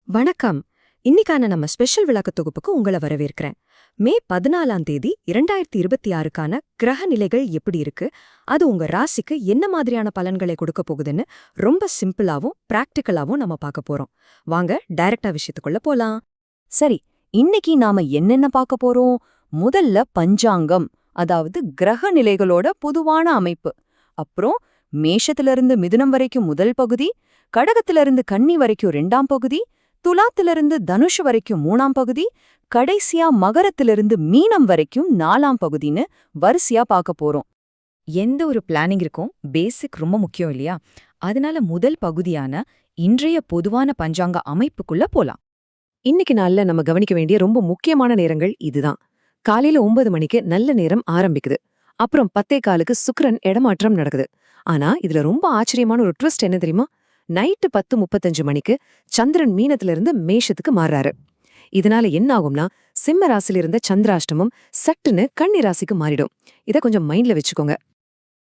வணக்கம். இன்னிக்கான நம்ம ஸ்பெஷல் விளக்க தொகுப்புக்கு உங்களை வரவேற்கிறேன். மே 14ஆம் தேதி 2026க்கான கிரக நிலைகள் எப்படி இருக்கு, அது உங்க ராசிக்கு என்ன மாதிரியான பலன்களை கொடுக்க போகுதுன்னு ரொம்ப சிம்பிளாவும் பிராக்டிக்கலாவும் நம்ம பார்க்க போறோம். வாங்க டைரக்டா விஷயத்துக்குள்ள போலாம். சரி, இன்னைக்கு நாம என்னென்ன பார்க்க போறோம்? முதல்ல பஞ்சாங்கம், அதாவது கிரக நிலைகளோட பொதுவான அமைப்பு. அப்புறம் மேஷத்திலிருந்து மிதுனம் வரைக்கும் முதல் பகுதி, கடகத்திலிருந்து கன்னி வரைக்கும் 2ஆம் பகுதி, துலாத்திலிருந்து தனுஷ் வரைக்கும் 3ஆம் பகுதி, கடைசியா மகரத்திலிருந்து மீனம் வரைக்கும் 4ஆம் பகுதின்னு வரிசையா பார்க்க போறோம். எந்த ஒரு பிளானிங் இருக்கும் பேசிக் ரொம்ப முக்கியம் இல்லையா? அதனால முதல் பகுதியான இன்றைய பொதுவான பஞ்சாங்க அமைப்புக்குள்ள போலாம். இன்னைக்கு நாள்ல நம்ம கவனிக்க வேண்டிய ரொம்ப முக்கியமான நேரங்கள் இதுதான். காலையில 9 மணிக்கு நல்ல நேரம் ஆரம்பிக்குது. அப்புறம் 10:15க்கு சுக்கிரன் இடமாற்றம் நடக்குது. ஆனா இதுல ரொம்ப ஆச்சரியமான ஒரு ட்விஸ்ட் என்ன தெரியுமா? நைட்டு 10:35 மணிக்கு சந்திரன் மீனத்திலிருந்து மேஷத்துக்கு மாறுறாரு. இதனால என்ன ஆகும்னா, சிம்ம ராசியில இருந்த சந்திராஷ்டமம் சட்டுன்னு கன்னி ராசிக்கு மாறிடும். இத கொஞ்சம் மைண்ட்ல வச்சுக்கோங்க.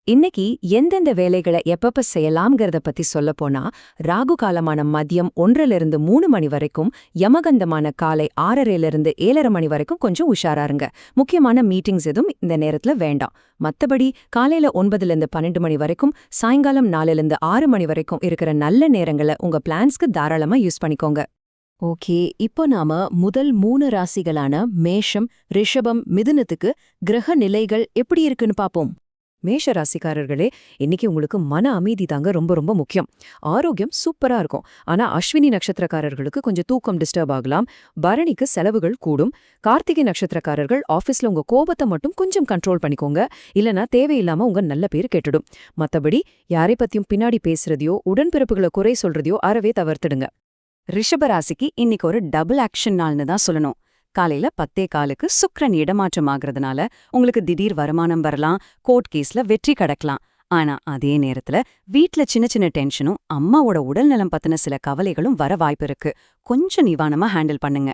இன்னைக்கு எந்தெந்த வேலைகளை எப்பப்ப செய்யலாம்ங்கிறத பத்தி சொல்லப்போனா, ராகு காலமான மதியம் 1லிருந்து 3 மணி வரைக்கும், யமகந்தமான காலை 6:30லிருந்து 7:30 மணி வரைக்கும் கொஞ்சம் உஷாராருங்க. முக்கியமான மீட்டிங்ஸ் எதுவும் இந்த நேரத்துல வேண்டாம். மத்தபடி காலையில 9லிருந்து 12 மணி வரைக்கும், சாயங்காலம் 4லிருந்து 6 மணி வரைக்கும் இருக்கிற நல்ல நேரங்களை உங்க பிளான்ஸ்க்கு தாராளமா யூஸ் பண்ணிக்கோங்க. ஓகே, இப்போ நாம முதல் 3 ராசிகளான மேஷம், ரிஷபம், மிதுனத்துக்கு கிரக நிலைகள் எப்படி இருக்குன்னு பாப்போம். மேஷ ராசிக்காரர்களே, இன்னைக்கு உங்களுக்கு மன அமைதி தாங்க ரொம்ப ரொம்ப முக்கியம். ஆரோக்கியம் சூப்பரா இருக்கும். ஆனா அஸ்வினி நட்சத்திரக்காரர்களுக்கு கொஞ்சம் தூக்கம் டிஸ்டர்ப் ஆகலாம். பரணிக்கு செலவுகள் கூடும். கார்த்திகை நட்சத்திரக்காரர்கள் ஆபீஸ்ல உங்க கோபத்தை மட்டும் கொஞ்சம் கண்ட்ரோல் பண்ணிக்கோங்க. இல்லனா தேவையில்லாம உங்க நல்ல பேர் கெட்டுடும். மத்தபடி யாரை பத்தியும் பின்னாடி பேசுறதையோ உடன்பிறப்புகளை குறை சொல்றதையோ அறவே தவிர்த்துடுங்க. ரிஷபராசிக்கு இன்னைக்கு ஒரு டபுள் ஆக்ஷன் நாள்னு தான் சொல்லணும். காலையில 10:15க்கு சுக்கிரன் இடமாற்றம் ஆகுறதுனால உங்களுக்கு திடீர் வருமானம் வரலாம், கோர்ட் கேஸ்ல வெற்றி கிடைக்கலாம். ஆனா அதே நேரத்துல வீட்ல சின்ன சின்ன டென்ஷனும் அம்மாவோட உடல்நலம் பத்தின சில கவலைகளும் வர வாய்ப்பு இருக்கு. கொஞ்சம் நிதானமா ஹேண்டில் பண்ணுங்க.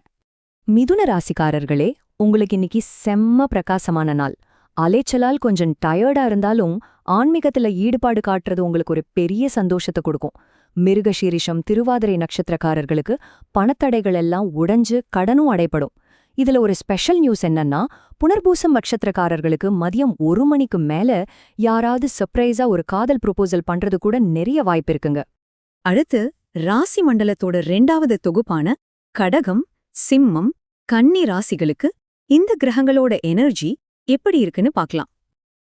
மிதுன ராசிக்காரர்களே, உங்களுக்கு இன்னைக்கு செம்ம பிரகாசமான நாள். அலைச்சலால் கொஞ்சம் டயர்டா இருந்தாலும் ஆன்மீகத்துல ஈடுபாடு காட்டுறது உங்களுக்கு ஒரு பெரிய சந்தோஷத்தை கொடுக்கும். மிருகசீரிஷம், திருவாதிரை நட்சத்திரக்காரர்களுக்கு பணத்தடைகள் எல்லாம் உடைஞ்சு கடனும் அடைப்படும். இதுல ஒரு ஸ்பெஷல் நியூஸ் என்னன்னா, புனர்பூசம் நட்சத்திரக்காரர்களுக்கு மதியம் 1 மணிக்கு மேல யாராவது சர்ப்ரைஸா ஒரு காதல் ப்ரொபோசல் பண்றது கூட நிறைய வாய்ப்பு இருக்குங்க. அடுத்து ராசி மண்டலத்தோட 2வது தொகுப்பான கடகம், சிம்மம், கன்னி ராசிகளுக்கு இந்த கிரகங்களோட எனர்ஜி எப்படி இருக்குன்னு பார்க்கலாம்.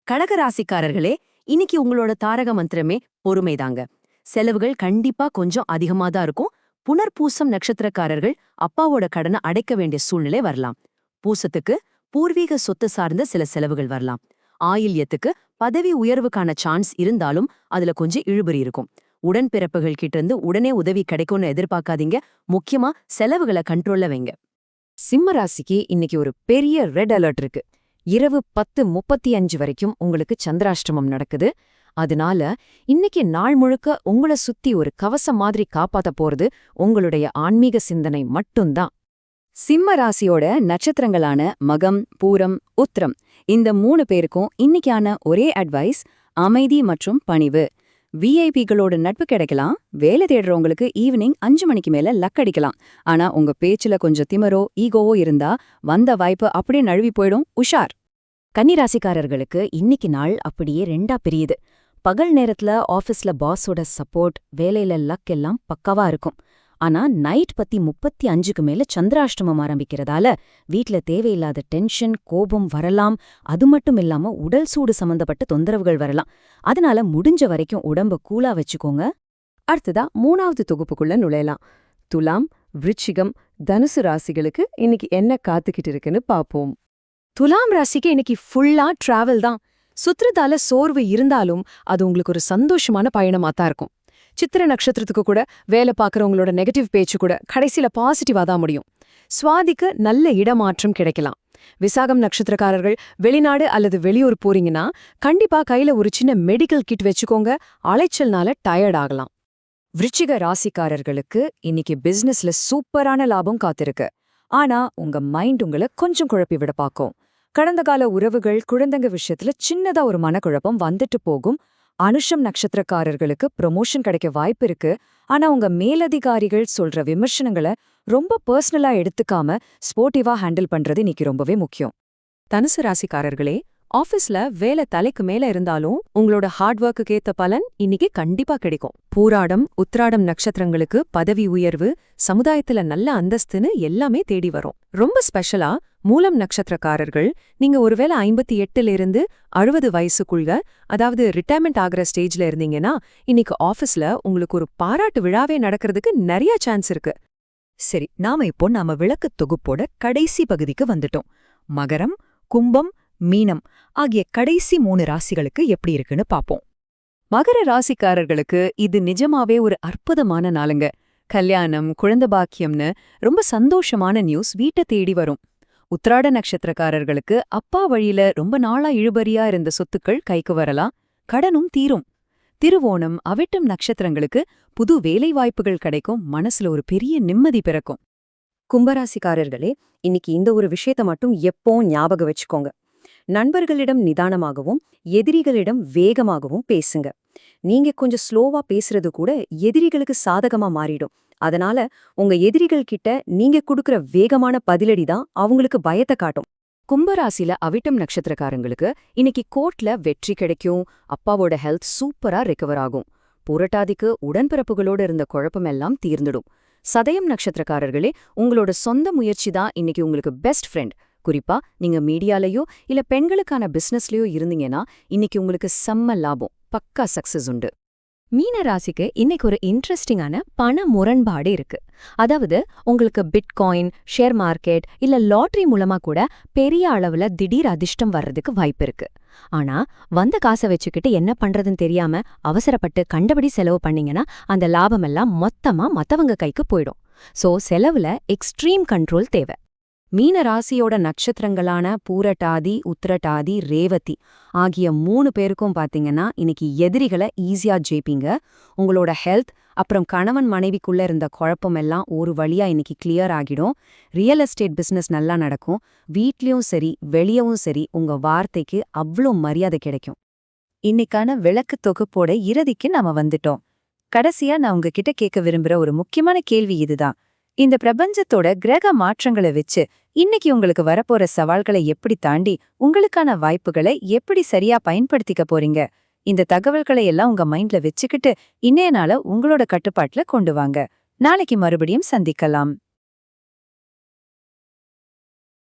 கடக ராசிக்காரர்களே, இன்னைக்கு உங்களோட தாரக மந்திரமே பொறுமைதாங்க. செலவுகள் கண்டிப்பா கொஞ்சம் அதிகமா தான் இருக்கும். புனர்பூசம் நட்சத்திரக்காரர்கள் அப்பாவோட கடனை அடைக்க வேண்டிய சூழ்நிலை வரலாம். பூசத்துக்கு பூர்வீக சொத்து சார்ந்த சில செலவுகள் வரலாம். ஆயில்யத்துக்கு பதவி உயர்வுக்கான சான்ஸ் இருந்தாலும் அதுல கொஞ்சம் இழுபறி இருக்கும். உடன்பிறப்புகள் கிட்ட இருந்து உடனே உதவி கிடைக்கும்னு எதிர்பார்க்காதீங்க. முக்கியமா செலவுகளை கண்ட்ரோல்ல வைங்க. சிம்ம ராசிக்கு இன்னைக்கு ஒரு பெரிய ரெட் அலர்ட் இருக்கு. இரவு 10:35 வரைக்கும் உங்களுக்கு சந்திராஷ்டமம் நடக்குது. அதனால இன்னைக்கு நாள் முழுக்க உங்களை சுத்தி ஒரு கவசம் மாதிரி காப்பாத்த போறது உங்களுடைய ஆன்மீக சிந்தனை மட்டும்தான். சிம்ம ராசியோட நட்சத்திரங்களான மகம், பூரம், உத்திரம், இந்த 3 பேருக்கும் இன்னைக்கான ஒரே அட்வைஸ் அமைதி மற்றும் பணிவு. விஐபிகளோட நட்பு கிடைக்கலாம். வேலை தேடுறவங்களுக்கு ஈவினிங் 5 மணிக்கு மேல லக் அடிக்கலாம். ஆனா உங்க பேச்சுல கொஞ்சம் திமரோ ஈகோவோ இருந்தா வந்த வாய்ப்பு அப்படியே நழுவி போயிடும். உஷார். கன்னிராசிக்காரர்களுக்கு இன்னைக்கு நாள் அப்படியே 2ஆ பிரியுது. பகல் நேரத்துல ஆஃபீஸ்ல பாஸோட சப்போர்ட், வேலையில லக் எல்லாம் பக்காவா இருக்கும். ஆனா நைட் 10:35க்கு மேல சந்திராஷ்டமம் ஆரம்பிக்கிறதால வீட்ல தேவையில்லாத டென்ஷன், கோபம் வரலாம். அது மட்டும் இல்லாம உடல் சூடு சம்பந்தப்பட்ட தொந்தரவுகள் வரலாம். அதனால முடிஞ்ச வரைக்கும் உடம்ப கூலா வச்சுக்கோங்க. அடுத்ததா 3வது தொகுப்புக்குள்ள நுழையலாம். துலாம், விருச்சிகம், தனுசு ராசிகளுக்கு இன்னைக்கு என்ன காத்துக்கிட்டு இருக்குன்னு பாப்போம். துலாம் ராசிக்கு இன்னைக்கு ஃபுல்லா டிராவல் தான். சுத்திரத்தால சோர்வு இருந்தாலும் அது உங்களுக்கு ஒரு சந்தோஷமான பயணமா தான் இருக்கும். சித்திர நட்சத்திரத்துக்கு கூட வேலை பார்க்கறவங்களோட நெகட்டிவ் பேச்சு கூட கடைசியில பாசிட்டிவா தான் முடியும். சுவாதிக்கு நல்ல இடமாற்றம் கிடைக்கலாம். விசாகம் நட்சத்திரக்காரர்கள் வெளிநாடு அல்லது வெளியூர் போறீங்கன்னா கண்டிப்பா கையில ஒரு சின்ன மெடிக்கல் கிட் வச்சுக்கோங்க. அலைச்சல்னால டயர்ட் ஆகலாம். விருச்சிக ராசிக்காரர்களுக்கு இன்னைக்கு பிசினஸ்ல சூப்பரான லாபம் காத்திருக்கு. ஆனா உங்க மைண்ட் உங்களை கொஞ்சம் குழப்பி விட பார்க்கும். கடந்த கால உறவுகள், குழந்தைங்க விஷயத்துல சின்னதா ஒரு மனக்குழப்பம் வந்துட்டு போகும். அனுஷம் நட்சத்திரக்காரர்களுக்கு ப்ரொமோஷன் கிடைக்க வாய்ப்பு இருக்கு. ஆனா உங்க மேலதிகாரிகள் சொல்ற விமர்சனங்களை ரொம்ப பர்சனலா எடுத்துக்காம ஸ்போர்ட்டிவா ஹேண்டில் பண்றது இன்னைக்கு ரொம்பவே முக்கியம். தனுசு ராசிக்காரர்களே, ஆபீஸ்ல வேலை தலைக்கு மேல இருந்தாலும் உங்களோட ஹார்ட் ஒர்க்குக்கு ஏத்த பலன் இன்னைக்கு கண்டிப்பா கிடைக்கும். பூராடம் உத்திராடம் நட்சத்திரங்களுக்கு பதவி உயர்வு, சமுதாயத்துல நல்ல அந்தஸ்துன்னு எல்லாமே தேடி வரும். ரொம்ப ஸ்பெஷலா மூலம் நட்சத்திரக்காரர்கள், நீங்க ஒருவேளை 58ல இருந்து 60 வயசுக்குள்ள, அதாவது ரிட்டையர்மெண்ட் ஆகிற ஸ்டேஜ்ல இருந்தீங்கன்னா இன்னைக்கு ஆபீஸ்ல உங்களுக்கு ஒரு பாராட்டு விழாவே நடக்கிறதுக்கு நிறைய சான்ஸ் இருக்கு. சரி, நாம விளக்கு தொகுப்போட கடைசி பகுதிக்கு வந்துட்டோம். மகரம், கும்பம், மீனம் ஆகிய கடைசி 3 ராசிகளுக்கு எப்படி இருக்குன்னு பாப்போம். மகர ராசிக்காரர்களுக்கு இது நிஜமாவே ஒரு அற்புதமான நாளுங்க. கல்யாணம், குழந்தை பாக்கியம்னு ரொம்ப சந்தோஷமான நியூஸ் வீட்டை தேடி வரும். உத்திராட நட்சத்திரக்காரர்களுக்கு அப்பா வழியில ரொம்ப நாளா இழுபறியா இருந்த சொத்துக்கள் கைக்கு வரலாம், கடனும் தீரும். திருவோணம், அவிட்டம் நட்சத்திரங்களுக்கு புது வேலை வாய்ப்புகள் கிடைக்கும், மனசுல ஒரு பெரிய நிம்மதி பிறக்கும். கும்பராசிக்காரர்களே, இன்னைக்கு இந்த ஒரு விஷயத்த மட்டும் எப்போ ஞாபகம் வச்சுக்கோங்க. நண்பர்களிடம் நிதானமாகவும் எதிரிகளிடம் வேகமாகவும் பேசுங்க. நீங்க கொஞ்சம் ஸ்லோவா பேசுறது கூட எதிரிகளுக்கு சாதகமா மாறிடும். அதனால உங்க எதிரிகள் கிட்ட நீங்க கொடுக்கற வேகமான பதிலடி தான் அவங்களுக்கு பயத்தை காட்டும். கும்பராசில அவிட்டம் நட்சத்திரக்காரங்களுக்கு இன்னைக்கு கோர்ட்ல வெற்றி கிடைக்கும், அப்பாவோட ஹெல்த் சூப்பரா ரெக்கவர் ஆகும். புரட்டாதிக்கு உடன்பிறப்புகளோட இருந்த குழப்பமெல்லாம் தீர்ந்துடும். சதயம் நட்சத்திரக்காரர்களே, உங்களோட சொந்த முயற்சி தான் இன்னைக்கு உங்களுக்கு பெஸ்ட் ஃப்ரெண்ட். குறிப்பா நீங்க மீடியாலயோ இல்ல பெண்களுக்கான பிசினஸ்லயோ இருந்தீங்கன்னா இன்னைக்கு உங்களுக்கு செம்ம லாபம், பக்கா சக்சஸ் உண்டு. மீன ராசிக்கு இன்னைக்கு ஒரு இன்ட்ரெஸ்டிங்கான பண முரண்பாடு இருக்கு. அதாவது உங்களுக்கு பிட்காயின், ஷேர் மார்க்கெட் இல்ல லாட்டரி மூலமா கூட பெரிய அளவுல திடீர் அதிர்ஷ்டம் வர்றதுக்கு வாய்ப்பு இருக்கு. ஆனா வந்த காசை வச்சுக்கிட்டு என்ன பண்றதுன்னு தெரியாம அவசரப்பட்டு கண்டபடி செலவு பண்ணீங்கன்னா அந்த லாபமெல்லாம் மொத்தமா மத்தவங்க கைக்கு போயிடும். சோ செலவுல எக்ஸ்ட்ரீம் கண்ட்ரோல் தேவை. மீன ராசியோட நட்சத்திரங்களான பூரட்டாதி, உத்திரட்டாதி, ரேவதி ஆகிய 3 பேருக்கும் பாத்தீங்கன்னா இன்னைக்கு எதிரிகளை ஈஸியா ஜெயிப்பீங்க. உங்களோட ஹெல்த் அப்புறம் கணவன் மனைவிக்குள்ள இருந்த குழப்பமெல்லாம் ஒரு வழியா இன்னைக்கு கிளியர் ஆகிடும். ரியல் எஸ்டேட் பிசினஸ் நல்லா நடக்கும். வீட்லயும் சரி வெளியவும் சரி உங்க வார்த்தைக்கு அவ்வளோ மரியாதை கிடைக்கும். இன்னைக்கான விளக்கு தொகுப்போட இறுதிக்கு நாம வந்துட்டோம். கடைசியா நான் உங்ககிட்ட கேட்க விரும்புற ஒரு முக்கியமான கேள்வி இதுதான். இந்த பிரபஞ்சத்தோட கிரக மாற்றங்களை வச்சு இன்னைக்கு உங்களுக்கு வரப்போற சவால்களை எப்படி தாண்டி உங்களுக்கான வாய்ப்புகளை எப்படி சரியா பயன்படுத்திக்க போறீங்க? இந்த தகவல்களை எல்லாம் உங்க மைண்ட்ல வச்சுக்கிட்டு இன்னைய நாள உங்களோட கட்டுப்பாட்டுல கொண்டு வாங்க. நாளைக்கு மறுபடியும் சந்திக்கலாம்.